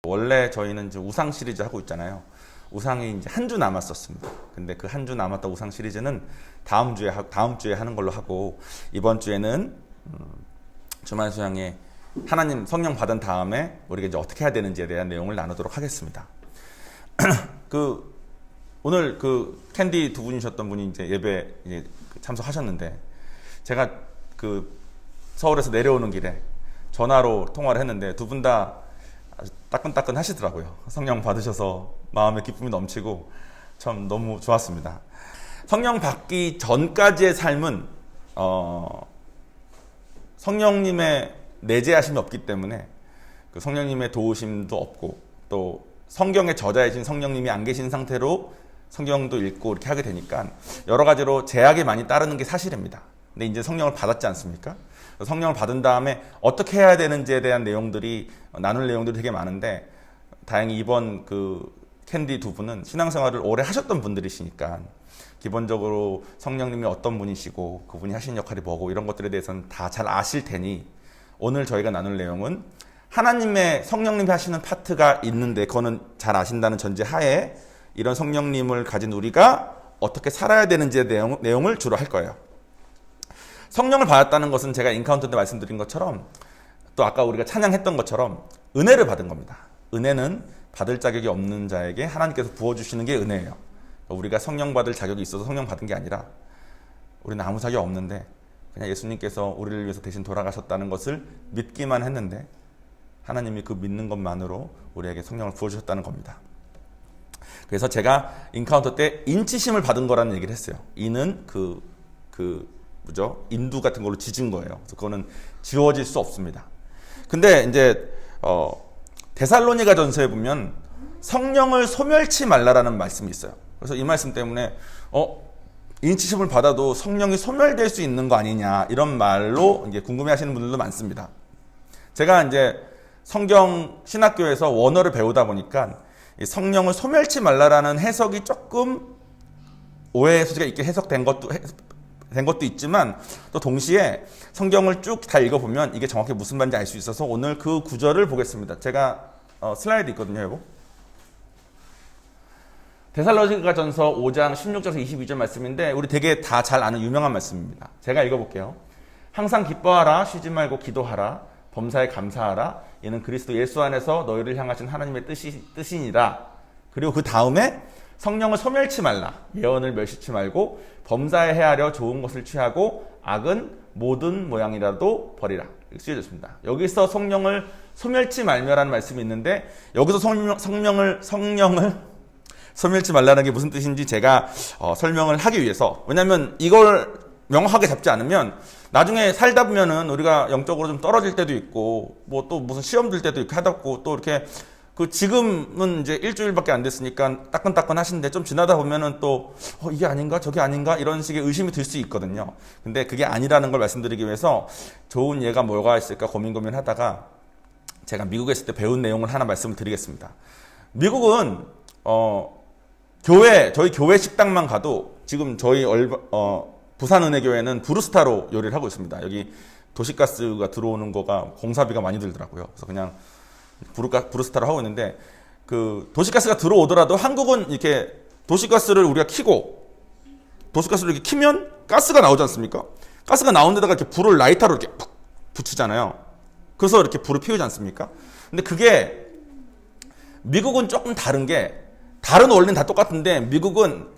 원래 저희는 이제 우상 시리즈 하고 있잖아요. 우상이 이제 한 주 남았었습니다. 근데 그 한 주 남았다 우상 시리즈는 다음 주에 하는 걸로 하고, 이번 주에는 주말 수양에 하나님 성령 받은 다음에 우리가 이제 어떻게 해야 되는지에 대한 내용을 나누도록 하겠습니다. 오늘 캔디 두 분이셨던 분이 이제 예배 참석하셨는데, 제가 서울에서 내려오는 길에 전화로 통화를 했는데 두 분 다 아주 따끈따끈 하시더라고요. 성령 받으셔서 마음의 기쁨이 넘치고 참 너무 좋았습니다. 성령 받기 전까지의 삶은 성령님의 내재하심이 없기 때문에 그 성령님의 도우심도 없고, 또 성경의 저자이신 성령님이 안 계신 상태로 성경도 읽고 이렇게 하게 되니까 여러 가지로 제약이 많이 따르는 게 사실입니다. 근데 이제 성령을 받았지 않습니까? 성령을 받은 다음에 어떻게 해야 되는지에 대한 내용들이, 나눌 내용들이 되게 많은데, 다행히 이번 캔디 두 분은 신앙생활을 오래 하셨던 분들이시니까 기본적으로 성령님이 어떤 분이시고 그분이 하신 역할이 뭐고 이런 것들에 대해서는 다 잘 아실 테니, 오늘 저희가 나눌 내용은 하나님의 성령님이 하시는 파트가 있는데 그거는 잘 아신다는 전제 하에 이런 성령님을 가진 우리가 어떻게 살아야 되는지의 내용을 주로 할 거예요. 성령을 받았다는 것은 제가 인카운터 때 말씀드린 것처럼, 또 아까 우리가 찬양했던 것처럼 은혜를 받은 겁니다. 은혜는 받을 자격이 없는 자에게 하나님께서 부어주시는 게 은혜예요. 우리가 성령 받을 자격이 있어서 성령 받은 게 아니라, 우리는 아무 자격 없는데 그냥 예수님께서 우리를 위해서 대신 돌아가셨다는 것을 믿기만 했는데 하나님이 그 믿는 것만으로 우리에게 성령을 부어주셨다는 겁니다. 그래서 제가 인카운터 때 인치심을 받은 거라는 얘기를 했어요. 이는 인두 같은 걸로 지진 거예요. 그래서 그거는 지워질 수 없습니다. 근데 이제 데살로니가 전서에 보면 성령을 소멸치 말라라는 말씀이 있어요. 그래서 이 말씀 때문에 인치심을 받아도 성령이 소멸될 수 있는 거 아니냐, 이런 말로 이제 궁금해하시는 분들도 많습니다. 제가 이제 성경 신학교에서 원어를 배우다 보니까 이 성령을 소멸치 말라라는 해석이 조금 오해의 소지가 있게 해석된 것도 있지만, 또 동시에 성경을 쭉 다 읽어보면 이게 정확히 무슨 말인지 알 수 있어서 오늘 그 구절을 보겠습니다. 제가 슬라이드 있거든요, 여보. 데살로니가 전서 5장 16절에서 22절 말씀인데 우리 되게 다 잘 아는 유명한 말씀입니다. 제가 읽어볼게요. 항상 기뻐하라, 쉬지 말고 기도하라, 범사에 감사하라, 이는 그리스도 예수 안에서 너희를 향하신 하나님의 뜻이니라. 그리고 그 다음에 성령을 소멸치 말라, 예언을 멸시치 말고 범사에 헤아려 좋은 것을 취하고 악은 모든 모양이라도 버리라. 이렇게 쓰여졌습니다. 여기서 성령을 소멸치 말며라는 말씀이 있는데, 여기서 성령을 소멸치 말라는 게 무슨 뜻인지 제가 설명을 하기 위해서, 왜냐하면 이걸 명확하게 잡지 않으면 나중에 살다 보면은 우리가 영적으로 좀 떨어질 때도 있고, 뭐 또 무슨 시험 들 때도 이렇게 하다 보고, 또 이렇게 지금은 이제 일주일밖에 안 됐으니까 따끈따끈 하시는데 좀 지나다 보면은 또 이게 아닌가 저게 아닌가 이런 식의 의심이 들 수 있거든요. 근데 그게 아니라는 걸 말씀드리기 위해서 좋은 예가 뭐가 있을까 고민하다가 제가 미국에 있을 때 배운 내용을 하나 말씀을 드리겠습니다. 미국은 저희 교회 식당만 가도 지금 저희 부산은혜교회는 브루스타로 요리를 하고 있습니다. 여기 도시가스가 들어오는 거가 공사비가 많이 들더라고요. 그래서 그냥 브루스타로 하고 있는데, 도시가스가 들어오더라도 한국은 이렇게 도시가스를 우리가 켜고, 도시가스를 이렇게 켜면 가스가 나오지 않습니까? 가스가 나온 데다가 이렇게 불을 라이터로 이렇게 푹 붙이잖아요. 그래서 이렇게 불을 피우지 않습니까? 근데 그게 미국은 조금 다른 게, 다른 원리는 다 똑같은데 미국은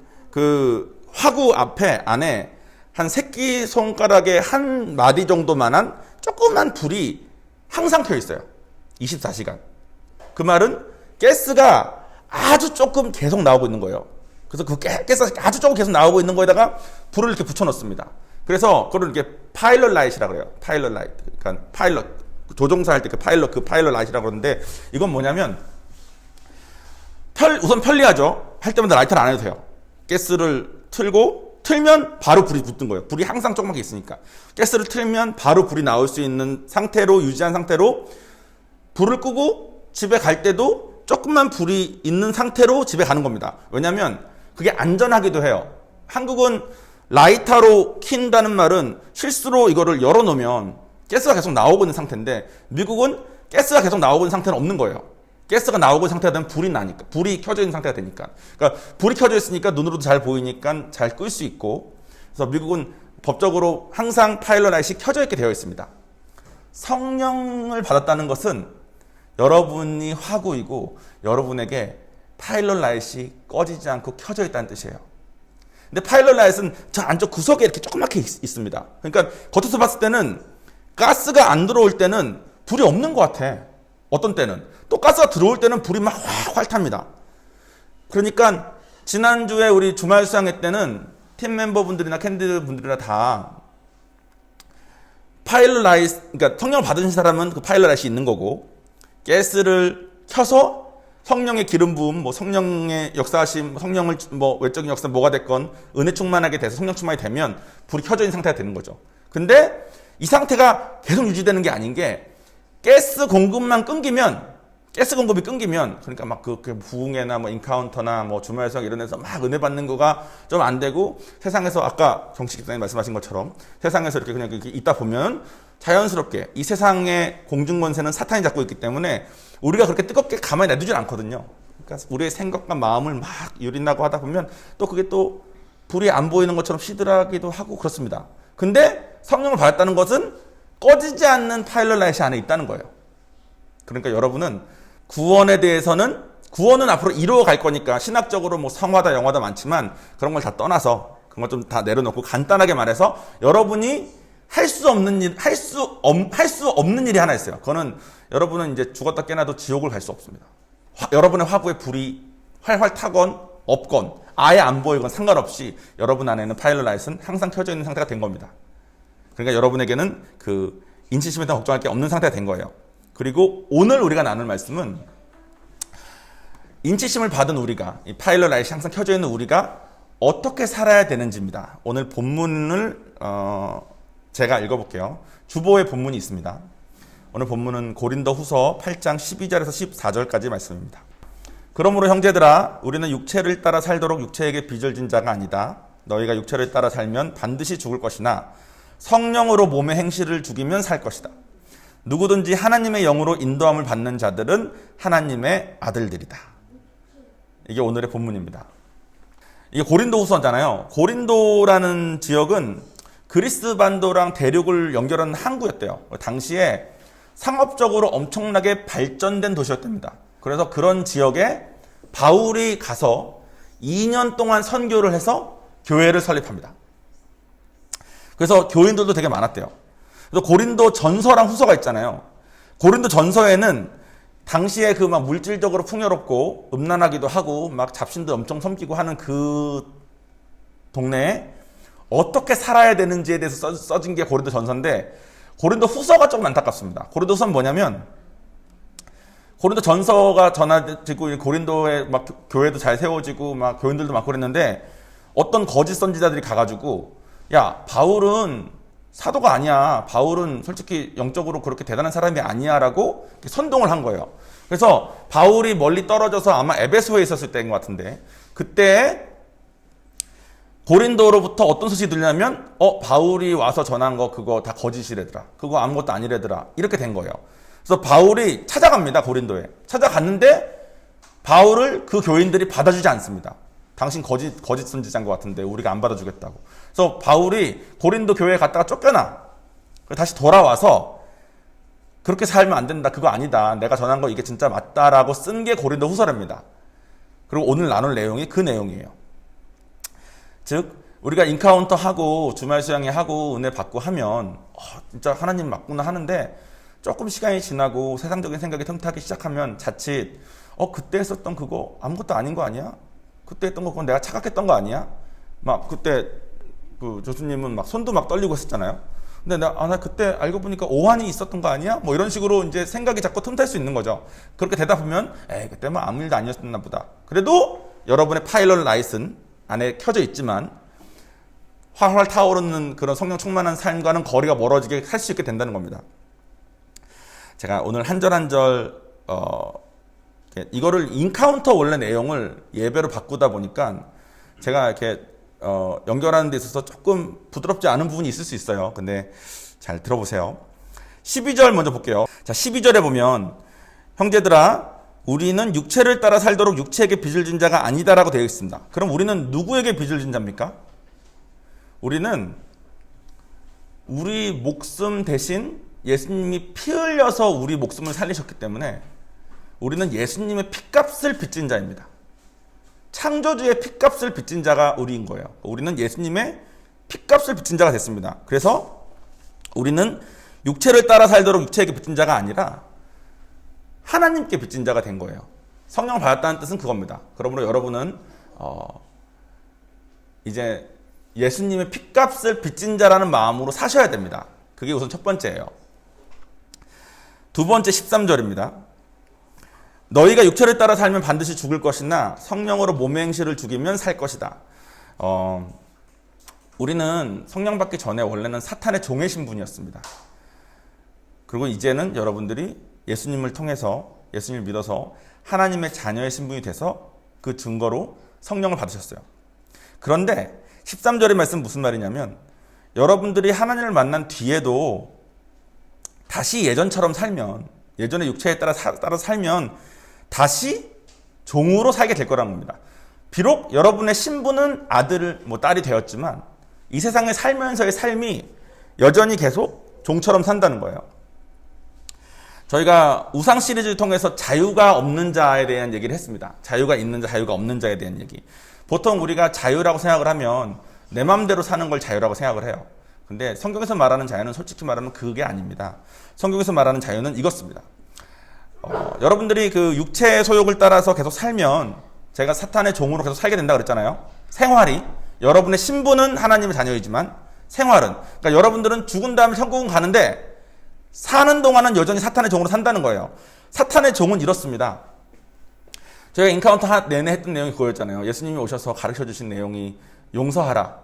화구 안에 한 새끼손가락의 한 마디 정도만한 조그만 불이 항상 켜 있어요. 24시간. 그 말은 가스가 아주 조금 계속 나오고 있는 거예요. 그래서 그 가스가 아주 조금 계속 나오고 있는 거에다가 불을 이렇게 붙여놓습니다. 그래서 그걸 이렇게 파일럿 라이트라고 그래요. 파일럿 라이트. 그러니까 파일럿. 조종사 할 때 그 파일럿 라이트라고 그러는데, 이건 뭐냐면 우선 편리하죠. 할 때마다 라이터를 안 해도 돼요. 가스를 틀면 바로 불이 붙는 거예요. 불이 항상 조그맣게 있으니까. 가스를 틀면 바로 불이 나올 수 있는 상태로 유지한 상태로 불을 끄고 집에 갈 때도 조금만 불이 있는 상태로 집에 가는 겁니다. 왜냐하면 그게 안전하기도 해요. 한국은 라이터로 킨다는 말은 실수로 이거를 열어놓으면 가스가 계속 나오고 있는 상태인데, 미국은 가스가 계속 나오고 있는 상태는 없는 거예요. 가스가 나오고 있는 상태가 되면 불이 나니까, 불이 켜져 있는 상태가 되니까. 그러니까 불이 켜져 있으니까 눈으로도 잘 보이니까 잘 끌 수 있고. 그래서 미국은 법적으로 항상 파일럿 라이트가 켜져 있게 되어 있습니다. 성령을 받았다는 것은 여러분이 화구이고 여러분에게 파일럿 라이트가 꺼지지 않고 켜져 있다는 뜻이에요. 근데 파일럿 라이트는 저 안쪽 구석에 이렇게 조그맣게 있습니다. 그러니까 겉에서 봤을 때는 가스가 안 들어올 때는 불이 없는 것 같아. 어떤 때는. 또 가스가 들어올 때는 불이 막 활 탑니다. 그러니까 지난주에 우리 주말 수양회 때는 팀 멤버분들이나 캔디드 분들이나 다 파일럿 라이트, 그러니까 성령을 받으신 사람은 그 파일럿 라이트가 있는 거고, 가스를 켜서 성령의 기름 부음, 뭐 성령의 역사하심, 성령을 뭐 외적인 역사 뭐가 됐건 은혜 충만하게 돼서 성령 충만이 되면 불이 켜져 있는 상태가 되는 거죠. 근데 이 상태가 계속 유지되는 게 아닌 게 가스 공급만 끊기면, 가스 공급이 끊기면, 그러니까 막 그 부흥회나 뭐 인카운터나 뭐 주말성 이런 데서 막 은혜 받는 거가 좀 안 되고 세상에서 아까 정식 집사님 말씀하신 것처럼 세상에서 이렇게 그냥 이렇게 있다 보면 자연스럽게 이 세상의 공중권세는 사탄이 잡고 있기 때문에 우리가 그렇게 뜨겁게 가만히 놔두질 않거든요. 그러니까 우리의 생각과 마음을 막 유린하고 하다 보면 또 그게 또 불이 안 보이는 것처럼 시들하기도 하고 그렇습니다. 근데 성령을 받았다는 것은 꺼지지 않는 파일럿 라이트 안에 있다는 거예요. 그러니까 여러분은 구원은 앞으로 이루어갈 거니까 신학적으로 뭐 성화다 영화다 많지만 그런 걸 다 떠나서 그런 걸 좀 다 내려놓고 간단하게 말해서 여러분이 할 수 없는 일이 하나 있어요. 그거는 여러분은 이제 죽었다 깨나도 지옥을 갈 수 없습니다. 여러분의 화구에 불이 활활 타건 없건 아예 안 보이건 상관없이 여러분 안에는 파일럿 라이트는 항상 켜져 있는 상태가 된 겁니다. 그러니까 여러분에게는 그 인치심에 대한 걱정할 게 없는 상태가 된 거예요. 그리고 오늘 우리가 나눌 말씀은 인치심을 받은 우리가, 이 파일럿 라이트가 항상 켜져 있는 우리가 어떻게 살아야 되는지입니다. 오늘 본문을 제가 읽어볼게요. 주보에 본문이 있습니다. 오늘 본문은 고린도 후서 8장 12절에서 14절까지 말씀입니다. 그러므로 형제들아 우리는 육체를 따라 살도록 육체에게 빚을진 자가 아니다. 너희가 육체를 따라 살면 반드시 죽을 것이나 성령으로 몸의 행실을 죽이면 살 것이다. 누구든지 하나님의 영으로 인도함을 받는 자들은 하나님의 아들들이다. 이게 오늘의 본문입니다. 이게 고린도 후서잖아요. 고린도라는 지역은 그리스 반도랑 대륙을 연결하는 항구였대요. 당시에 상업적으로 엄청나게 발전된 도시였답니다. 그래서 그런 지역에 바울이 가서 2년 동안 선교를 해서 교회를 설립합니다. 그래서 교인들도 되게 많았대요. 그래서 고린도 전서랑 후서가 있잖아요. 고린도 전서에는 당시에 그 막 물질적으로 풍요롭고 음란하기도 하고 막 잡신도 엄청 섬기고 하는 그 동네에 어떻게 살아야 되는지에 대해서 써진 게 고린도 전서인데 고린도 후서가 조금 안타깝습니다. 고린도 후서는 뭐냐면 고린도 전서가 전해지고 고린도에 막 교회도 잘 세워지고 막 교인들도 많고 그랬는데 어떤 거짓 선지자들이 가가지고 야 바울은 사도가 아니야. 바울은 솔직히 영적으로 그렇게 대단한 사람이 아니야 라고 선동을 한 거예요. 그래서 바울이 멀리 떨어져서 아마 에베소에 있었을 때인 것 같은데 그때 고린도로부터 어떤 소식이 들리냐면 바울이 와서 전한 거 그거 다 거짓이래더라. 그거 아무것도 아니래더라. 이렇게 된 거예요. 그래서 바울이 찾아갑니다. 고린도에. 찾아갔는데 바울을 그 교인들이 받아주지 않습니다. 당신 거짓 선지자인 것 같은데 우리가 안 받아주겠다고. 그래서 바울이 고린도 교회에 갔다가 쫓겨나. 다시 돌아와서 그렇게 살면 안 된다. 그거 아니다. 내가 전한 거 이게 진짜 맞다라고 쓴 게 고린도 후서랍니다. 그리고 오늘 나눌 내용이 그 내용이에요. 즉 우리가 인카운터 하고 주말 수양회 하고 은혜 받고 하면 진짜 하나님 맞구나 하는데 조금 시간이 지나고 세상적인 생각이 틈타기 시작하면 자칫 그때 했었던 그거 아무것도 아닌 거 아니야? 그때 했던 거 그건 내가 착각했던 거 아니야? 막 그때 그 교수님은 막 손도 막 떨리고 했었잖아요. 근데 나 그때 알고 보니까 오한이 있었던 거 아니야? 뭐 이런 식으로 이제 생각이 자꾸 틈탈 수 있는 거죠. 그렇게 되다 보면 그때 뭐 아무 일도 아니었나 보다. 그래도 여러분의 파일럿 라이트는 안에 켜져 있지만 활활 타오르는 그런 성령 충만한 삶과는 거리가 멀어지게 할 수 있게 된다는 겁니다. 제가 오늘 한 절 한 절 이거를 인카운터 원래 내용을 예배로 바꾸다 보니까 제가 이렇게 연결하는 데 있어서 조금 부드럽지 않은 부분이 있을 수 있어요. 근데 잘 들어보세요. 12절 먼저 볼게요. 자, 12절에 보면 형제들아 우리는 육체를 따라 살도록 육체에게 빚을 진 자가 아니다라고 되어 있습니다. 그럼 우리는 누구에게 빚을 진 자입니까? 우리는 우리 목숨 대신 예수님이 피 흘려서 우리 목숨을 살리셨기 때문에 우리는 예수님의 피값을 빚진 자입니다. 창조주의 피값을 빚진 자가 우리인 거예요. 우리는 예수님의 피값을 빚진 자가 됐습니다. 그래서 우리는 육체를 따라 살도록 육체에게 빚진 자가 아니라 하나님께 빚진 자가 된 거예요. 성령을 받았다는 뜻은 그겁니다. 그러므로 여러분은 이제 예수님의 피값을 빚진 자라는 마음으로 사셔야 됩니다. 그게 우선 첫 번째예요. 두 번째 13절입니다. 너희가 육체를 따라 살면 반드시 죽을 것이나 성령으로 몸의 행실을 죽이면 살 것이다. 우리는 성령 받기 전에 원래는 사탄의 종의 신분이었습니다. 그리고 이제는 여러분들이 예수님을 통해서 예수님을 믿어서 하나님의 자녀의 신분이 돼서 그 증거로 성령을 받으셨어요. 그런데 13절의 말씀 무슨 말이냐면 여러분들이 하나님을 만난 뒤에도 다시 예전처럼 살면 예전의 육체에 따라 살면 다시 종으로 살게 될 거라는 겁니다. 비록 여러분의 신분은 아들, 딸이 되었지만 이 세상에 살면서의 삶이 여전히 계속 종처럼 산다는 거예요. 저희가 우상 시리즈를 통해서 자유가 없는 자에 대한 얘기를 했습니다. 자유가 있는 자, 자유가 없는 자에 대한 얘기. 보통 우리가 자유라고 생각을 하면 내 마음대로 사는 걸 자유라고 생각을 해요. 근데 성경에서 말하는 자유는 솔직히 말하면 그게 아닙니다. 성경에서 말하는 자유는 이것입니다. 여러분들이 그 육체의 소욕을 따라서 계속 살면 제가 사탄의 종으로 계속 살게 된다고 그랬잖아요. 생활이 여러분의 신분은 하나님의 자녀이지만 생활은 그러니까 여러분들은 죽은 다음에 천국은 가는데 사는 동안은 여전히 사탄의 종으로 산다는 거예요. 사탄의 종은 이렇습니다. 저희가 인카운터 내내 했던 내용이 그거였잖아요. 예수님이 오셔서 가르쳐주신 내용이 용서하라,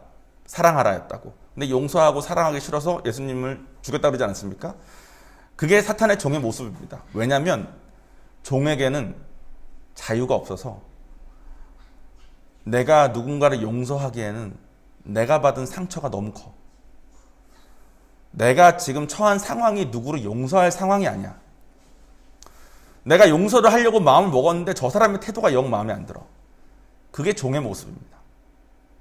사랑하라 였다고. 근데 용서하고 사랑하기 싫어서 예수님을 죽였다고 그러지 않았습니까? 그게 사탄의 종의 모습입니다. 왜냐하면 종에게는 자유가 없어서 내가 누군가를 용서하기에는 내가 받은 상처가 너무 커. 내가 지금 처한 상황이 누구를 용서할 상황이 아니야. 내가 용서를 하려고 마음을 먹었는데 저 사람의 태도가 영 마음에 안 들어. 그게 종의 모습입니다.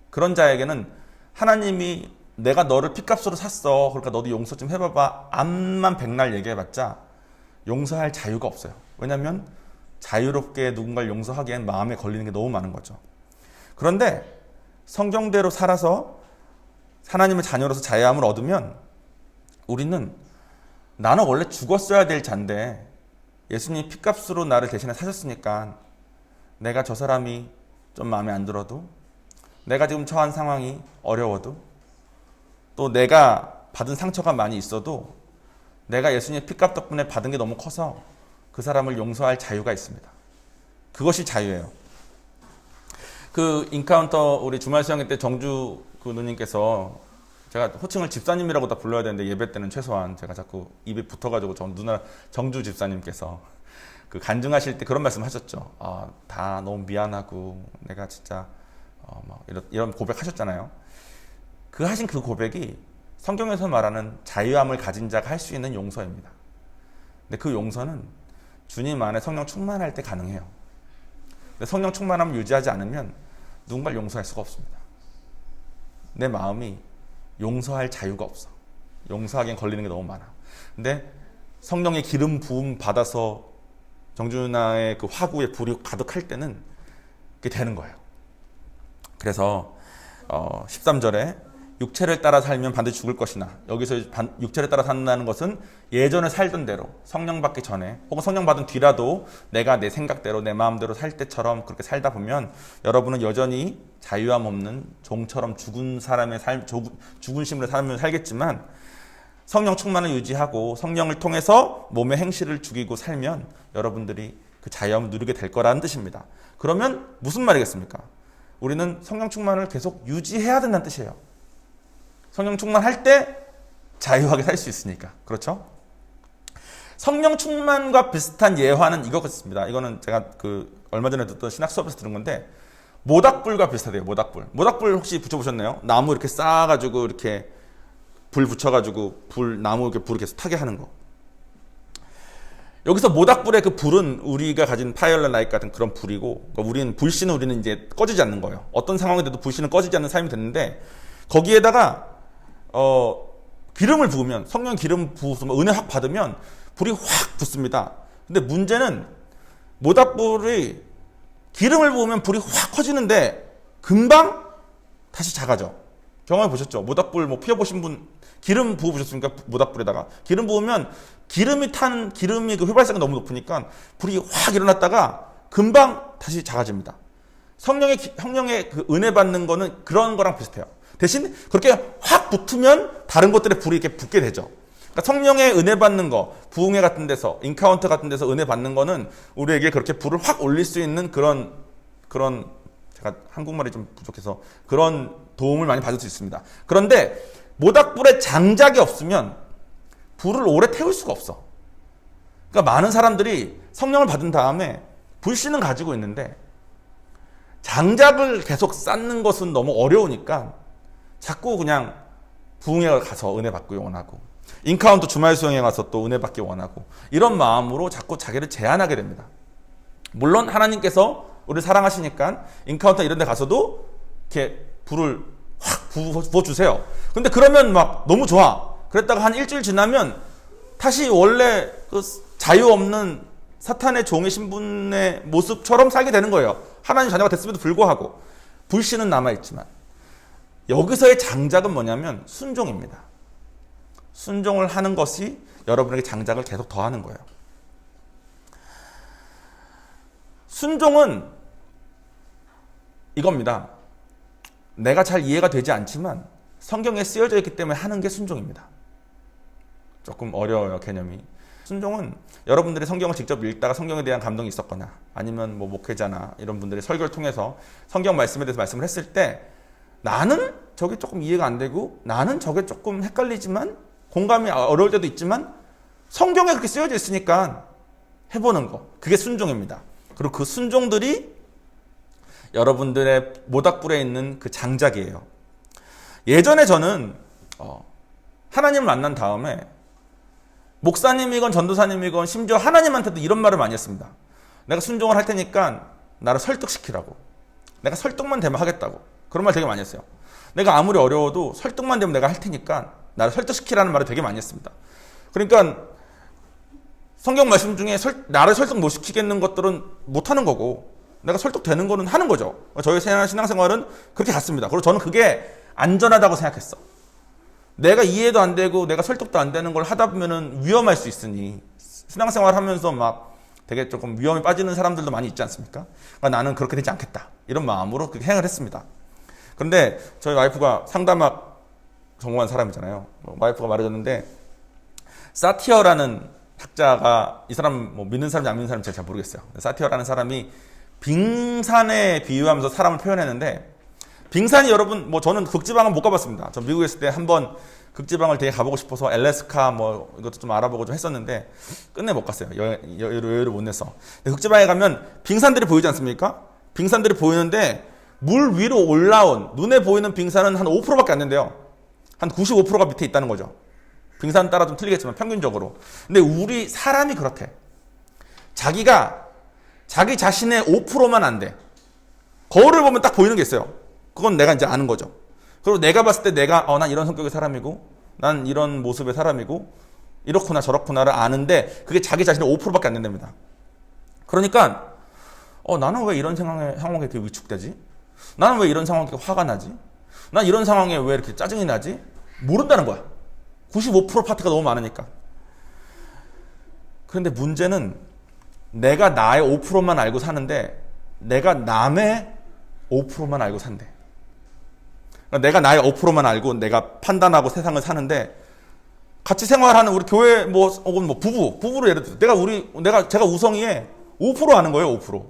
그런 자에게는 하나님이 내가 너를 피값으로 샀어. 그러니까 너도 용서 좀 해봐봐. 암만 백날 얘기해봤자 용서할 자유가 없어요. 왜냐하면 자유롭게 누군가를 용서하기엔 마음에 걸리는 게 너무 많은 거죠. 그런데 성경대로 살아서 하나님의 자녀로서 자유함을 얻으면 우리는 나는 원래 죽었어야 될 자인데 예수님이 피값으로 나를 대신에 사셨으니까 내가 저 사람이 좀 마음에 안 들어도 내가 지금 처한 상황이 어려워도 또 내가 받은 상처가 많이 있어도 내가 예수님의 피값 덕분에 받은 게 너무 커서 그 사람을 용서할 자유가 있습니다. 그것이 자유예요. 그 인카운터 우리 주말 수양회 때 정주 그 누님께서 제가 호칭을 집사님이라고 다 불러야 되는데 예배 때는 최소한 제가 자꾸 입에 붙어가지고 누나 정주 집사님께서 그 간증하실 때 그런 말씀 하셨죠. 다 너무 미안하고 내가 진짜 이런 고백하셨잖아요. 하신 그 고백이 성경에서 말하는 자유함을 가진 자가 할 수 있는 용서입니다. 근데 그 용서는 주님 안에 성령 충만할 때 가능해요. 근데 성령 충만함을 유지하지 않으면 누군가를 용서할 수가 없습니다. 내 마음이 용서할 자유가 없어. 용서하기엔 걸리는 게 너무 많아. 근데 성령의 기름 부음 받아서 정준하의 그 화구에 불이 가득할 때는 그게 되는 거예요. 그래서 13절에 육체를 따라 살면 반드시 죽을 것이나 여기서 육체를 따라 산다는 것은 예전에 살던 대로 성령 받기 전에 혹은 성령 받은 뒤라도 내가 내 생각대로 내 마음대로 살 때처럼 그렇게 살다 보면 여러분은 여전히 자유함 없는 종처럼 죽은 사람의 죽은 심으로 삶을 살겠지만 성령 충만을 유지하고 성령을 통해서 몸의 행실을 죽이고 살면 여러분들이 그 자유함을 누리게 될 거라는 뜻입니다. 그러면 무슨 말이겠습니까? 우리는 성령 충만을 계속 유지해야 된다는 뜻이에요. 성령 충만할 때 자유하게 살 수 있으니까. 그렇죠? 성령 충만과 비슷한 예화는 이거였습니다. 이거는 제가 얼마 전에 듣던 신학 수업에서 들은 건데 모닥불과 비슷하대요. 모닥불 혹시 붙여보셨나요? 나무 이렇게 쌓아가지고 이렇게 불 붙여가지고 나무 이렇게 불을 계속 타게 하는 거. 여기서 모닥불의 그 불은 우리가 가진 파이얼렛 라이트 같은 그런 불이고, 그러니까 우리는 이제 꺼지지 않는 거예요. 어떤 상황이 돼도 불씨는 꺼지지 않는 삶이 됐는데, 거기에다가 기름을 부으면, 성령 기름 부어서 은혜 확 받으면 불이 확 붙습니다. 근데 문제는 모닥불이 기름을 부으면 불이 확 커지는데 금방 다시 작아져. 경험해 보셨죠? 모닥불 뭐 피워보신 분, 기름 부어보셨습니까? 모닥불에다가 기름 부으면 기름이 그 휘발성이 너무 높으니까 불이 확 일어났다가 금방 다시 작아집니다. 성령의 그 은혜 받는 거는 그런 거랑 비슷해요. 대신 그렇게 확 붙으면 다른 것들에 불이 이렇게 붙게 되죠. 그러니까 성령의 은혜 받는 거, 부흥회 같은 데서, 인카운터 같은 데서 은혜 받는 거는 우리에게 그렇게 불을 확 올릴 수 있는 그런 제가 한국말이 좀 부족해서 그런 도움을 많이 받을 수 있습니다. 그런데 모닥불에 장작이 없으면 불을 오래 태울 수가 없어. 그러니까 많은 사람들이 성령을 받은 다음에 불씨는 가지고 있는데 장작을 계속 쌓는 것은 너무 어려우니까 자꾸 그냥 부흥회 가서 은혜 받기 원하고, 인카운터 주말 수영회 가서 또 은혜 받기 원하고, 이런 마음으로 자꾸 자기를 제한하게 됩니다. 물론 하나님께서 우리를 사랑하시니까 인카운터 이런 데 가서도 이렇게 불을 확 부어주세요. 근데 그러면 막 너무 좋아. 그랬다가 한 일주일 지나면 다시 원래 그 자유 없는 사탄의 종의 신분의 모습처럼 살게 되는 거예요. 하나님 자녀가 됐음에도 불구하고. 불씨는 남아있지만. 여기서의 장작은 뭐냐면 순종입니다. 순종을 하는 것이 여러분에게 장작을 계속 더하는 거예요. 순종은 이겁니다. 내가 잘 이해가 되지 않지만 성경에 쓰여져 있기 때문에 하는 게 순종입니다. 조금 어려워요, 개념이. 순종은 여러분들이 성경을 직접 읽다가 성경에 대한 감동이 있었거나, 아니면 뭐 목회자나 이런 분들의 설교를 통해서 성경 말씀에 대해서 말씀을 했을 때 나는 저게 조금 이해가 안 되고, 나는 저게 조금 헷갈리지만, 공감이 어려울 때도 있지만 성경에 그렇게 쓰여져 있으니까 해보는 거, 그게 순종입니다. 그리고 그 순종들이 여러분들의 모닥불에 있는 그 장작이에요. 예전에 저는 하나님을 만난 다음에 목사님이건 전도사님이건 심지어 하나님한테도 이런 말을 많이 했습니다. 내가 순종을 할 테니까 나를 설득시키라고. 내가 설득만 되면 하겠다고. 그런 말 되게 많이 했어요. 내가 아무리 어려워도 설득만 되면 내가 할 테니까 나를 설득시키라는 말을 되게 많이 했습니다. 그러니까 성경 말씀 중에 나를 설득 못 시키겠는 것들은 못 하는 거고, 내가 설득되는 거는 하는 거죠. 저희 신앙생활은 그렇게 갔습니다. 그리고 저는 그게 안전하다고 생각했어. 내가 이해도 안 되고 내가 설득도 안 되는 걸 하다 보면은 위험할 수 있으니, 신앙생활 하면서 막 되게 조금 위험에 빠지는 사람들도 많이 있지 않습니까? 그러니까 나는 그렇게 되지 않겠다, 이런 마음으로 그렇게 행을 했습니다. 그런데 저희 와이프가 상담학 전공한 사람이잖아요. 와이프가 말해줬는데, 사티어라는 학자가, 이 사람 뭐 믿는 사람인지 안 믿는 사람인지 잘 모르겠어요. 사티어라는 사람이 빙산에 비유하면서 사람을 표현했는데, 빙산이 여러분, 뭐 저는 극지방은 못 가봤습니다. 저 미국에 있을 때 한번 극지방을 되게 가보고 싶어서 엘래스카 뭐 이것도 좀 알아보고 좀 했었는데 끝내 못 갔어요. 여유를 못 내서. 극지방에 가면 빙산들이 보이지 않습니까? 빙산들이 보이는데 물 위로 올라온 눈에 보이는 빙산은 한 5%밖에 안 된대요. 한 95%가 밑에 있다는 거죠. 빙산 따라 좀 틀리겠지만 평균적으로. 근데 우리 사람이 그렇대. 자기가 자기 자신의 5%만 안 돼. 거울을 보면 딱 보이는 게 있어요. 그건 내가 이제 아는 거죠. 그리고 내가 봤을 때 내가 난 이런 성격의 사람이고, 난 이런 모습의 사람이고, 이렇구나 저렇구나를 아는데 그게 자기 자신의 5%밖에 안 된답니다. 그러니까 나는 왜 이런 상황에 이렇게 위축되지? 나는 왜 이런 상황에 이렇게 화가 나지? 난 이런 상황에 왜 이렇게 짜증이 나지? 모른다는 거야. 95% 파트가 너무 많으니까. 그런데 문제는 내가 나의 5%만 알고 사는데 내가 남의 5%만 알고 산대. 그러니까 내가 나의 5%만 알고 내가 판단하고 세상을 사는데, 같이 생활하는 우리 교회 혹은 부부로 예를 들어 제가 우성이에 5% 아는 거예요. 5%.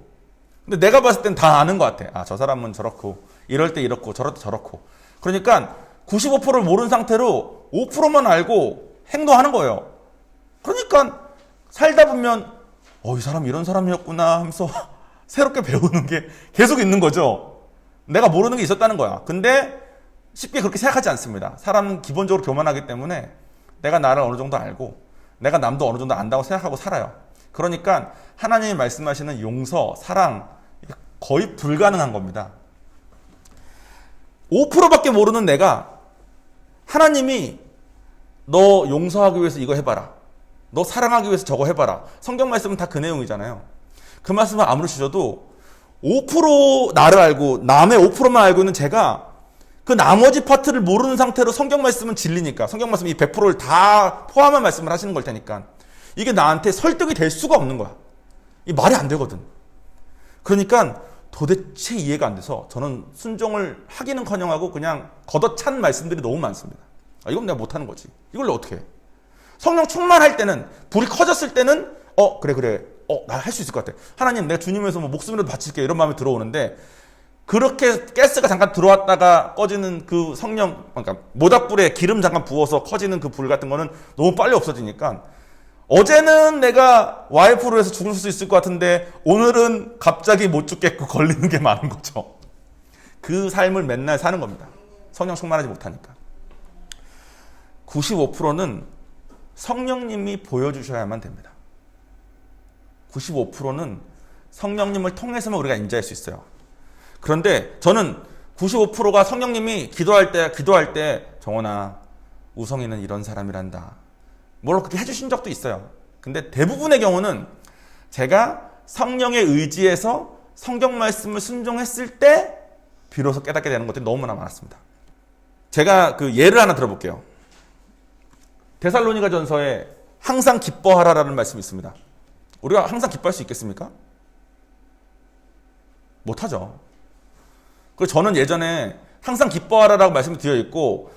근데 내가 봤을 땐 다 아는 것 같아. 저 사람은 저렇고, 이럴 때 이렇고, 저럴 때 저렇고. 그러니까 95%를 모르는 상태로 5%만 알고 행동하는 거예요. 그러니까 살다 보면 이 사람 이런 사람이었구나 하면서 새롭게 배우는 게 계속 있는 거죠. 내가 모르는 게 있었다는 거야. 근데 쉽게 그렇게 생각하지 않습니다. 사람은 기본적으로 교만하기 때문에 내가 나를 어느 정도 알고 내가 남도 어느 정도 안다고 생각하고 살아요. 그러니까 하나님이 말씀하시는 용서, 사랑 거의 불가능한 겁니다. 5%밖에 모르는 내가 하나님이 너 용서하기 위해서 이거 해봐라, 너 사랑하기 위해서 저거 해봐라, 성경 말씀은 다 그 내용이잖아요. 그 말씀을 아무리 주셔도 5% 나를 알고 남의 5%만 알고 있는 제가 그 나머지 파트를 모르는 상태로 성경 말씀은 진리니까, 성경 말씀은 이 100%를 다 포함한 말씀을 하시는 걸 테니까 이게 나한테 설득이 될 수가 없는 거야. 이 말이 안 되거든. 그러니까 도대체 이해가 안 돼서 저는 순종을 하기는커녕하고 그냥 걷어찬 말씀들이 너무 많습니다. 이건 내가 못하는 거지. 이걸 어떻게 해? 성령 충만할 때는, 불이 커졌을 때는 그래 나 할 수 있을 것 같아. 하나님, 내가 주님 위해서 뭐 목숨이라도 바칠게, 이런 마음이 들어오는데, 그렇게 가스가 잠깐 들어왔다가 꺼지는 그 성령, 그러니까 모닥불에 기름 잠깐 부어서 커지는 그 불 같은 거는 너무 빨리 없어지니까, 어제는 내가 와이프로 해서 죽을 수 있을 것 같은데 오늘은 갑자기 못 죽겠고 걸리는 게 많은 거죠. 그 삶을 맨날 사는 겁니다. 성령 충만하지 못하니까. 95%는 성령님이 보여주셔야만 됩니다. 95%는 성령님을 통해서만 우리가 인지할 수 있어요. 그런데 저는 95%가 성령님이 기도할 때 정원아, 우성이는 이런 사람이란다, 물론 그렇게 해주신 적도 있어요. 근데 대부분의 경우는 제가 성령의 의지에서 성경 말씀을 순종했을 때 비로소 깨닫게 되는 것들이 너무나 많았습니다. 제가 그 예를 하나 들어볼게요. 데살로니가 전서에 항상 기뻐하라라는 말씀이 있습니다. 우리가 항상 기뻐할 수 있겠습니까? 못하죠. 그래서 저는 예전에 항상 기뻐하라라고 말씀이 되어 있고,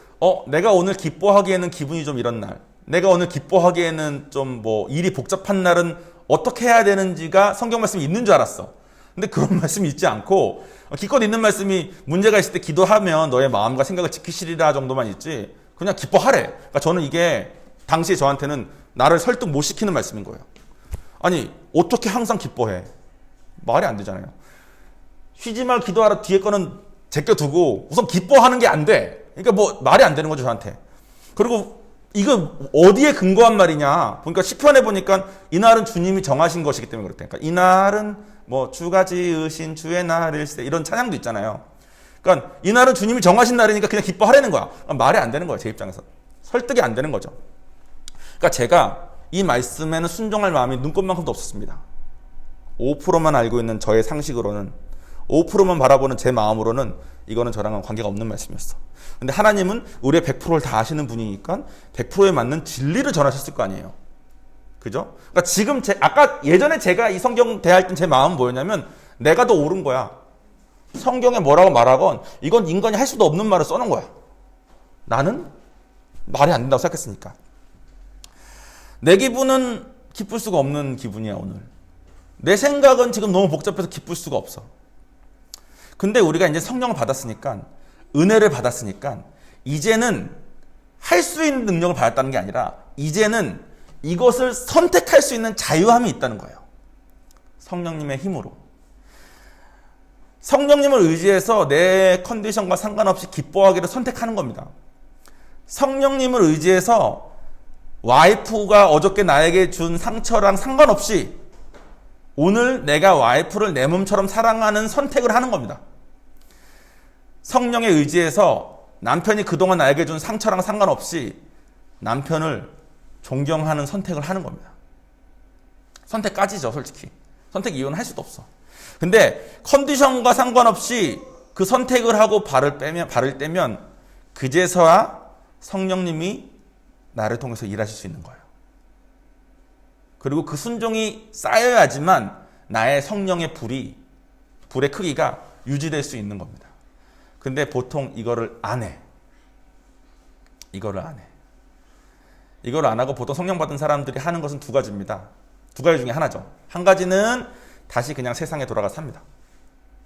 내가 오늘 기뻐하기에는 기분이 좀 이런 날, 내가 오늘 기뻐하기에는 좀 일이 복잡한 날은 어떻게 해야 되는지가 성경 말씀이 있는 줄 알았어. 근데 그런 말씀이 있지 않고, 기껏 있는 말씀이 문제가 있을 때 기도하면 너의 마음과 생각을 지키시리라 정도만 있지, 그냥 기뻐하래. 그러니까 저는 이게 당시에 저한테는 나를 설득 못 시키는 말씀인 거예요. 아니, 어떻게 항상 기뻐해? 말이 안 되잖아요. 쉬지 말 기도하라 뒤에 거는 제껴두고 우선 기뻐하는 게 안 돼. 그러니까 말이 안 되는 거죠, 저한테. 그리고 이거 어디에 근거한 말이냐 보니까 시편에 보니까 이날은 주님이 정하신 것이기 때문에 그렇대. 그러니까 이날은 주가 지으신 주의 날일세, 이런 찬양도 있잖아요. 그러니까 이날은 주님이 정하신 날이니까 그냥 기뻐하라는 거야. 말이 안 되는 거야, 제 입장에서. 설득이 안 되는 거죠. 그러니까 제가 이 말씀에는 순종할 마음이 눈꼽만큼도 없었습니다. 5%만 알고 있는 저의 상식으로는, 5%만 바라보는 제 마음으로는 이거는 저랑은 관계가 없는 말씀이었어. 근데 하나님은 우리의 100%를 다 아시는 분이니까 100%에 맞는 진리를 전하셨을 거 아니에요. 그죠? 그러니까 지금 아까 예전에 제가 이 성경 대할 때 제 마음은 뭐였냐면, 내가 더 옳은 거야. 성경에 뭐라고 말하건 이건 인간이 할 수도 없는 말을 써놓은 거야. 나는 말이 안 된다고 생각했으니까. 내 기분은 기쁠 수가 없는 기분이야, 오늘. 내 생각은 지금 너무 복잡해서 기쁠 수가 없어. 근데 우리가 이제 성령을 받았으니까, 은혜를 받았으니까, 이제는 할 수 있는 능력을 받았다는 게 아니라, 이제는 이것을 선택할 수 있는 자유함이 있다는 거예요. 성령님의 힘으로. 성령님을 의지해서 내 컨디션과 상관없이 기뻐하기를 선택하는 겁니다. 성령님을 의지해서 와이프가 어저께 나에게 준 상처랑 상관없이 오늘 내가 와이프를 내 몸처럼 사랑하는 선택을 하는 겁니다. 성령에 의지해서 남편이 그동안 나에게 준 상처랑 상관없이 남편을 존경하는 선택을 하는 겁니다. 선택까지죠, 솔직히. 선택 이유는 할 수도 없어. 근데 컨디션과 상관없이 그 선택을 하고 발을 떼면 그제서야 성령님이 나를 통해서 일하실 수 있는 거예요. 그리고 그 순종이 쌓여야지만 나의 성령의 불의 크기가 유지될 수 있는 겁니다. 근데 보통 이거를 안 해. 이거를 안 하고 보통 성령 받은 사람들이 하는 것은 두 가지입니다. 두 가지 중에 하나죠. 한 가지는 다시 그냥 세상에 돌아가 삽니다.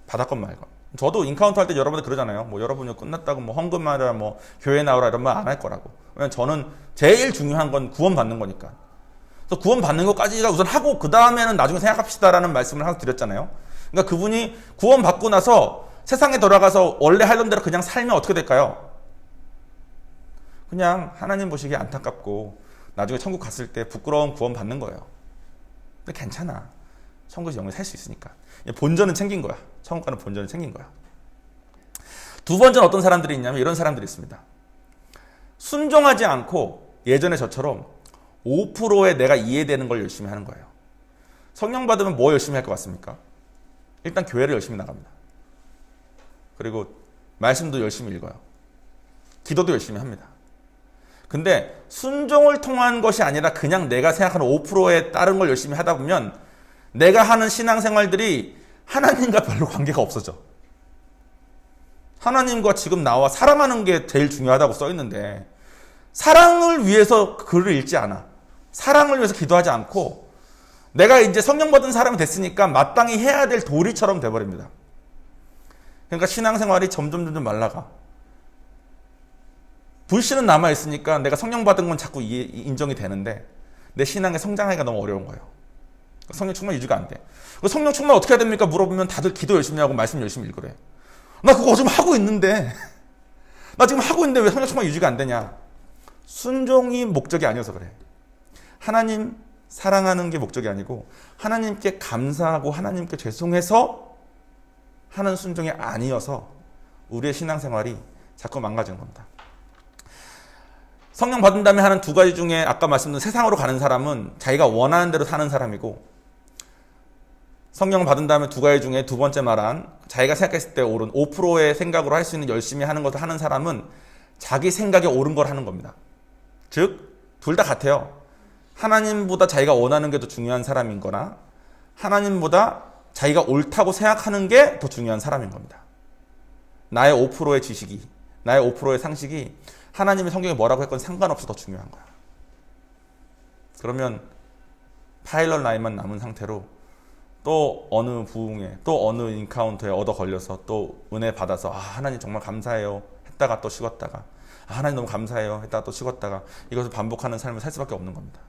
받았건 말건. 저도 인카운터 할 때 여러분들 그러잖아요. 여러분이 끝났다고 헌금하라, 교회 나오라 이런 말 안 할 거라고. 왜냐면 저는 제일 중요한 건 구원 받는 거니까. 그래서 구원 받는 것까지가 우선 하고 그 다음에는 나중에 생각합시다라는 말씀을 항상 드렸잖아요. 그러니까 그분이 구원 받고 나서 세상에 돌아가서 원래 하던 대로 그냥 살면 어떻게 될까요? 그냥 하나님 보시기에 안타깝고 나중에 천국 갔을 때 부끄러운 구원 받는 거예요. 근데 괜찮아. 천국에서 영원히 살 수 있으니까. 본전은 챙긴 거야. 천국 가는 본전은 챙긴 거야. 두 번째는 어떤 사람들이 있냐면 이런 사람들이 있습니다. 순종하지 않고 예전에 저처럼 5%의 내가 이해되는 걸 열심히 하는 거예요. 성령 받으면 뭐 열심히 할 것 같습니까? 일단 교회를 열심히 나갑니다. 그리고 말씀도 열심히 읽어요. 기도도 열심히 합니다. 근데 순종을 통한 것이 아니라 그냥 내가 생각하는 5%에 따른 걸 열심히 하다 보면 내가 하는 신앙생활들이 하나님과 별로 관계가 없어져. 하나님과 지금 나와 사랑하는 게 제일 중요하다고 써 있는데 사랑을 위해서 글을 읽지 않아. 사랑을 위해서 기도하지 않고 내가 이제 성령 받은 사람이 됐으니까 마땅히 해야 될 도리처럼 돼버립니다. 그러니까 신앙생활이 점점 말라가. 불신은 남아있으니까 내가 성령 받은 건 자꾸 인정이 되는데 내 신앙에 성장하기가 너무 어려운 거예요. 성령 충만 유지가 안 돼. 성령 충만 어떻게 해야 됩니까? 물어보면 다들 기도 열심히 하고 말씀 열심히 읽으래. 나 그거 지금 하고 있는데 나 지금 하고 있는데 왜 성령 충만 유지가 안 되냐? 순종이 목적이 아니어서 그래. 하나님 사랑하는 게 목적이 아니고 하나님께 감사하고 하나님께 죄송해서 하는 순종이 아니어서 우리의 신앙생활이 자꾸 망가지는 겁니다. 성령 받은 다음에 하는 두 가지 중에 아까 말씀드린 세상으로 가는 사람은 자기가 원하는 대로 사는 사람이고 성령 받은 다음에 두 가지 중에 두 번째 말한 자기가 생각했을 때 옳은 5%의 생각으로 할 수 있는 열심히 하는 것을 하는 사람은 자기 생각에 옳은 걸 하는 겁니다. 즉 둘 다 같아요. 하나님보다 자기가 원하는 게 더 중요한 사람인 거나 하나님보다 자기가 옳다고 생각하는 게 더 중요한 사람인 겁니다. 나의 5%의 지식이, 나의 5%의 상식이 하나님의 성경에 뭐라고 했건 상관없이 더 중요한 거야. 그러면 파일럿 라인만 남은 상태로 또 어느 부흥에, 또 어느 인카운터에 얻어 걸려서 또 은혜 받아서 하나님 정말 감사해요 했다가 또 식었다가 하나님 너무 감사해요 했다가 또 식었다가 이것을 반복하는 삶을 살 수밖에 없는 겁니다.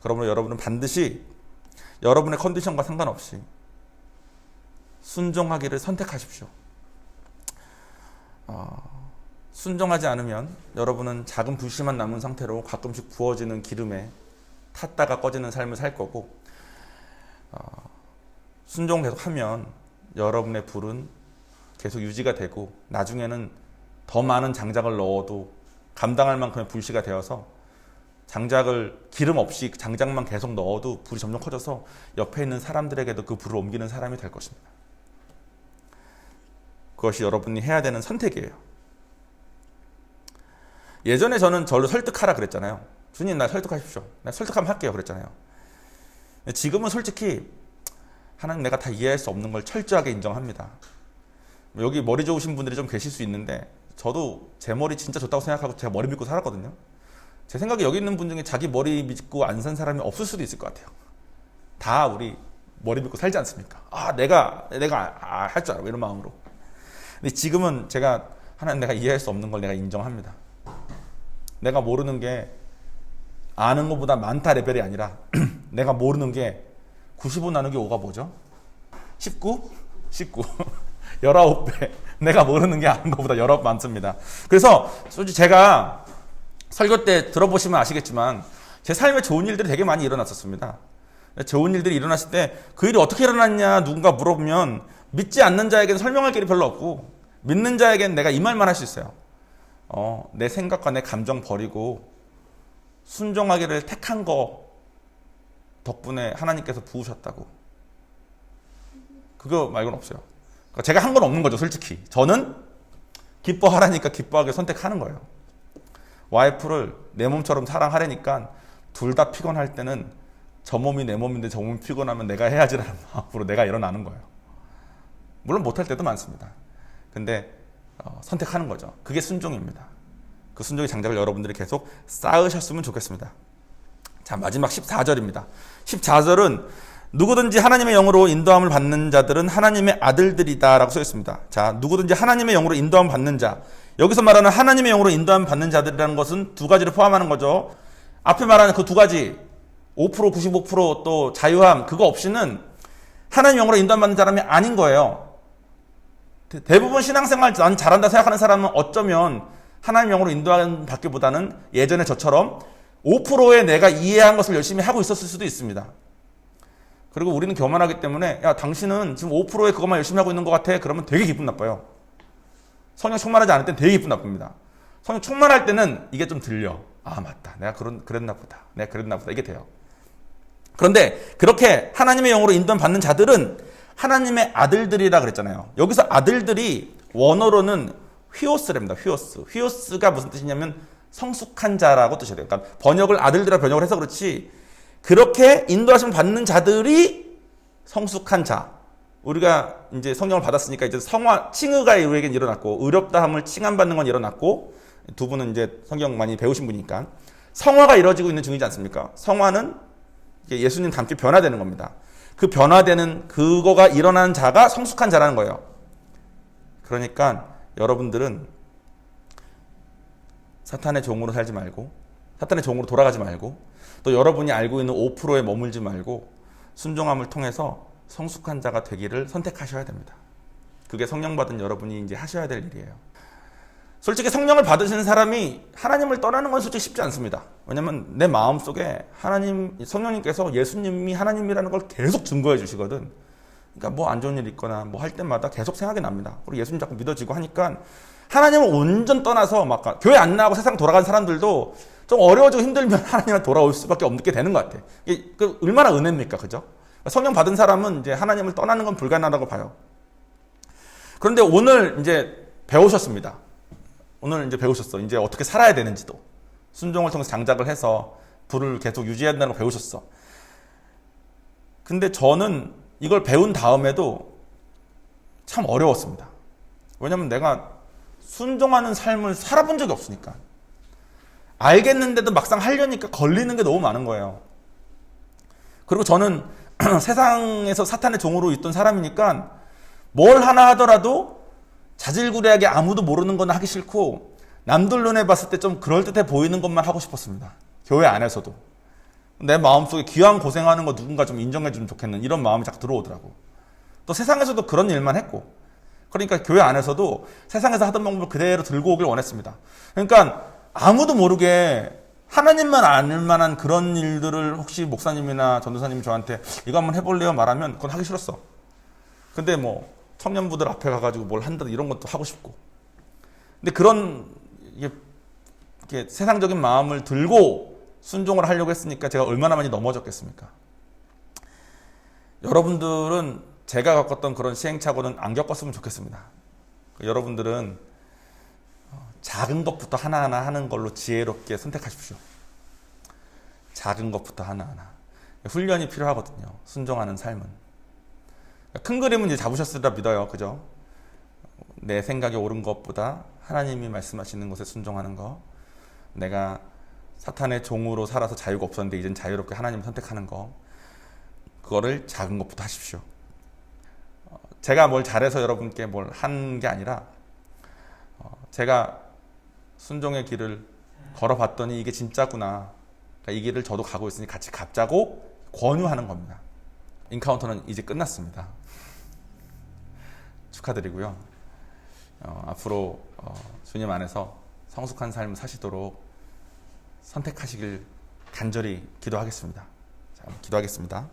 그러므로 여러분은 반드시 여러분의 컨디션과 상관없이 순종하기를 선택하십시오. 순종하지 않으면 여러분은 작은 불씨만 남은 상태로 가끔씩 부어지는 기름에 탔다가 꺼지는 삶을 살 거고 순종 계속하면 여러분의 불은 계속 유지가 되고 나중에는 더 많은 장작을 넣어도 감당할 만큼의 불씨가 되어서 장작을 기름 없이 장작만 계속 넣어도 불이 점점 커져서 옆에 있는 사람들에게도 그 불을 옮기는 사람이 될 것입니다. 그것이 여러분이 해야 되는 선택이에요. 예전에 저는 저를 설득하라 그랬잖아요. 주님 나 설득하십시오. 나 설득하면 할게요 그랬잖아요. 지금은 솔직히 하나님 내가 다 이해할 수 없는 걸 철저하게 인정합니다. 여기 머리 좋으신 분들이 좀 계실 수 있는데 저도 제 머리 진짜 좋다고 생각하고 제가 머리 믿고 살았거든요. 제 생각에 여기 있는 분 중에 자기 머리 믿고 안 산 사람이 없을 수도 있을 것 같아요. 다 우리 머리 믿고 살지 않습니까? 내가 할 줄 알아 이런 마음으로. 근데 지금은 제가 하나님 내가 이해할 수 없는 걸 내가 인정합니다. 내가 모르는 게 아는 것보다 많다 레벨이 아니라 내가 모르는 게 95 나누기 5가 뭐죠? 19? 19 19배 내가 모르는 게 아는 것보다 19배 많습니다. 그래서 솔직히 제가 설교 때 들어보시면 아시겠지만 제 삶에 좋은 일들이 되게 많이 일어났었습니다. 좋은 일들이 일어났을 때 그 일이 어떻게 일어났냐 누군가 물어보면 믿지 않는 자에게는 설명할 길이 별로 없고 믿는 자에게는 내가 이 말만 할 수 있어요. 내 생각과 내 감정 버리고 순종하기를 택한 거 덕분에 하나님께서 부으셨다고. 그거 말고는 없어요. 그러니까 제가 한 건 없는 거죠 솔직히. 저는 기뻐하라니까 기뻐하게 선택하는 거예요. 와이프를 내 몸처럼 사랑하려니까 둘 다 피곤할 때는 저 몸이 내 몸인데 저 몸이 피곤하면 내가 해야지라는 마음으로 내가 일어나는 거예요. 물론 못할 때도 많습니다. 근데 선택하는 거죠. 그게 순종입니다. 그 순종의 장작을 여러분들이 계속 쌓으셨으면 좋겠습니다. 자, 마지막 14절입니다. 14절은 누구든지 하나님의 영으로 인도함을 받는 자들은 하나님의 아들들이다 라고 써 있습니다. 자, 누구든지 하나님의 영으로 인도함을 받는 자. 여기서 말하는 하나님의 영으로 인도함을 받는 자들이라는 것은 두 가지를 포함하는 거죠. 앞에 말하는 그 두 가지 5% 95% 자유함 그거 없이는 하나님의 영으로 인도함 받는 사람이 아닌 거예요. 대부분 신앙생활 난 잘한다 생각하는 사람은 어쩌면 하나님의 영으로 인도함 받기보다는 예전에 저처럼 5%의 내가 이해한 것을 열심히 하고 있었을 수도 있습니다. 그리고 우리는 교만하기 때문에 야 당신은 지금 5%의 그것만 열심히 하고 있는 것 같아. 그러면 되게 기분 나빠요. 성령 충만하지 않을 땐 되게 기분 나쁩니다. 성령 충만할 때는 이게 좀 들려. 아 맞다. 내가 그랬나 보다. 내가 그랬나 보다. 이게 돼요. 그런데 그렇게 하나님의 영으로 인도함 받는 자들은 하나님의 아들들이라 그랬잖아요. 여기서 아들들이 원어로는 휘오스랍니다. 휘오스. 휘오스가 무슨 뜻이냐면 성숙한 자라고 뜻이 돼요. 그러니까 번역을 아들들이라 번역을 해서 그렇지 그렇게 인도하심 받는 자들이 성숙한 자. 우리가 이제 성령을 받았으니까 이제 성화, 칭의가 우리에겐 일어났고 의롭다함을 칭함받는 건 일어났고 두 분은 이제 성경 많이 배우신 분이니까 성화가 이루어지고 있는 중이지 않습니까? 성화는 예수님 닮게 변화되는 겁니다. 그 변화되는 그거가 일어나는 자가 성숙한 자라는 거예요. 그러니까 여러분들은 사탄의 종으로 살지 말고 사탄의 종으로 돌아가지 말고 또 여러분이 알고 있는 5%에 머물지 말고 순종함을 통해서 성숙한 자가 되기를 선택하셔야 됩니다. 그게 성령 받은 여러분이 이제 하셔야 될 일이에요. 솔직히 성령을 받으신 사람이 하나님을 떠나는 건 솔직히 쉽지 않습니다. 왜냐면 내 마음속에 하나님, 성령님께서 예수님이 하나님이라는 걸 계속 증거해 주시거든. 그러니까 뭐 안 좋은 일 있거나 뭐 할 때마다 계속 생각이 납니다. 그리고 예수님 자꾸 믿어지고 하니까 하나님을 온전 떠나서 막 교회 안 나가고 세상 돌아간 사람들도 좀 어려워지고 힘들면 하나님한테 돌아올 수밖에 없게 되는 것 같아. 이게 얼마나 은혜입니까? 그죠? 성령 받은 사람은 이제 하나님을 떠나는 건 불가능하다고 봐요. 그런데 오늘 이제 배우셨습니다. 오늘 이제 배우셨어. 이제 어떻게 살아야 되는지도. 순종을 통해서 장작을 해서 불을 계속 유지해야 된다는 걸 배우셨어. 근데 저는 이걸 배운 다음에도 참 어려웠습니다. 왜냐면 내가 순종하는 삶을 살아본 적이 없으니까. 알겠는데도 막상 하려니까 걸리는 게 너무 많은 거예요. 그리고 저는 세상에서 사탄의 종으로 있던 사람이니까 뭘 하나 하더라도 자질구레하게 아무도 모르는 건 하기 싫고 남들 눈에 봤을 때 좀 그럴듯해 보이는 것만 하고 싶었습니다. 교회 안에서도. 내 마음속에 귀한 고생하는 거 누군가 좀 인정해주면 좋겠는 이런 마음이 자꾸 들어오더라고. 또 세상에서도 그런 일만 했고 그러니까 교회 안에서도 세상에서 하던 방법을 그대로 들고 오길 원했습니다. 그러니까 아무도 모르게 하나님만 아는 만한 그런 일들을 혹시 목사님이나 전도사님이 저한테 이거 한번 해볼래요 말하면 그건 하기 싫었어. 근데 뭐 청년부들 앞에 가가지고 뭘 한다 이런 것도 하고 싶고. 근데 그런 이게 세상적인 마음을 들고 순종을 하려고 했으니까 제가 얼마나 많이 넘어졌겠습니까? 여러분들은 제가 겪었던 그런 시행착오는 안 겪었으면 좋겠습니다. 여러분들은 작은 것부터 하나하나 하는 걸로 지혜롭게 선택하십시오. 작은 것부터 하나하나. 훈련이 필요하거든요. 순종하는 삶은. 큰 그림은 이제 잡으셨으리라 믿어요. 그죠? 내 생각이 옳은 것보다 하나님이 말씀하시는 것에 순종하는 거. 내가 사탄의 종으로 살아서 자유가 없었는데 이젠 자유롭게 하나님을 선택하는 거. 그거를 작은 것부터 하십시오. 제가 뭘 잘해서 여러분께 뭘 한 게 아니라 제가 순종의 길을 걸어봤더니 이게 진짜구나. 그러니까 이 길을 저도 가고 있으니 같이 가자고 권유하는 겁니다. 인카운터는 이제 끝났습니다. 축하드리고요. 앞으로 주님 안에서 성숙한 삶을 사시도록 선택하시길 간절히 기도하겠습니다. 자, 기도하겠습니다.